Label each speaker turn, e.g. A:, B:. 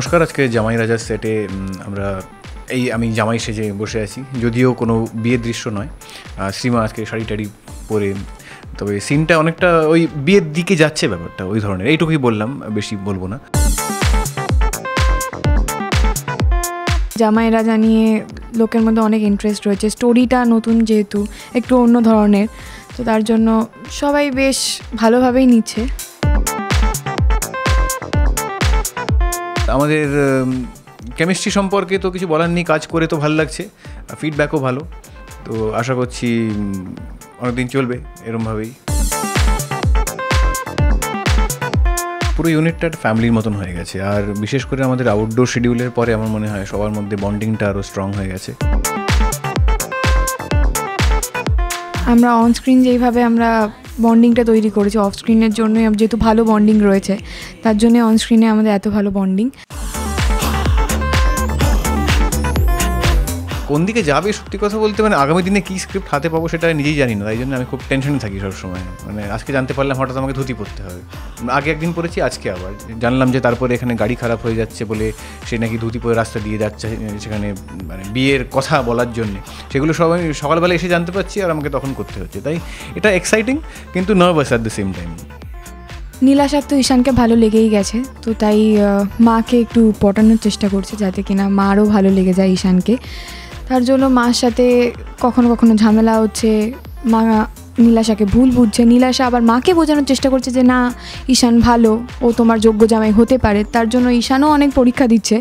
A: নমস্কার। আজকে জামাই রাজার সেটে আমরা আমি জামাই সেজে বসে আছি, যদিও কোনো বিয়ের দৃশ্য নয়। শ্রীমা আজকে শাড়ি টাড়ি পরে, তবে সিনটা অনেকটা ওই বিয়ের দিকে যাচ্ছে, ব্যাপারটা ওই ধরনের। এইটুকুই বললাম, বেশি বলবো না।
B: জামাই রাজা নিয়ে লোকের মধ্যে অনেক ইন্টারেস্ট রয়েছে, স্টোরিটা নতুন যেহেতু একটু অন্য ধরনের, তো তার জন্য সবাই বেশ ভালোভাবেই নিচ্ছে।
A: আমাদের কেমিস্ট্রি সম্পর্কে তো কিছু বলার নেই, কাজ করে তো ভালো লাগছে, ফিডব্যাকও ভালো, তো আশা করছি অনেকদিন চলবে এরমভাবেই। পুরো ইউনিটটা একটা ফ্যামিলির মতন হয়ে গেছে, আর বিশেষ করে আমাদের আউটডোর শিডিউলের পরে আমার মনে হয় সবার মধ্যে বন্ডিংটা আরও স্ট্রং হয়ে গেছে।
B: আমরা অনস্ক্রিন যেইভাবে আমরা বন্ডিংটা তৈরি করেছি, অফ স্ক্রিনের জন্যই যেহেতু ভালো বন্ডিং রয়েছে, তার জন্য অনস্ক্রিনে আমাদের এত ভালো বন্ডিং।
A: কোন দিকে যাবে সত্যি কথা বলতে, মানে আগামী দিনে কী স্ক্রিপ্ট হাতে পাবো সেটা নিজেই জানি না, তাই জন্য আমি খুব টেনশনে থাকি সবসময়। মানে আজকে জানতে পারলাম হঠাৎ আমাকে ধুতি পরতে হবে, আগে একদিন পরেছি, আজকে আবার জানলাম যে তারপরে এখানে গাড়ি খারাপ হয়ে যাচ্ছে বলে সে নাকি ধুতি পরে রাস্তা দিয়ে যাচ্ছে সেখানে, মানে বিয়ের কথা বলার জন্যে। সেগুলো সবাই সকালবেলা এসে জানতে পারছি আর আমাকে তখন করতে হচ্ছে, তাই এটা এক্সাইটিং কিন্তু nervous at the same time.
B: নীলাশার তো ঈশানকে ভালো লেগেই গেছে, তো তাই মাকে একটু পটানোর চেষ্টা করছে যাতে কিনা মারও ভালো লেগে যায় ঈশানকে। তার জন্য মার সাথে কখনো কখনো ঝামেলা হচ্ছে, মা নীলাশাকে ভুল বুঝছে, নীলাশা আবার মাকে বোঝানোর চেষ্টা করছে যে না ঈশান ভালো, ও তোমার যোগ্য জামাই হতে পারে। তার জন্য ঈশানও অনেক পরীক্ষা দিচ্ছে।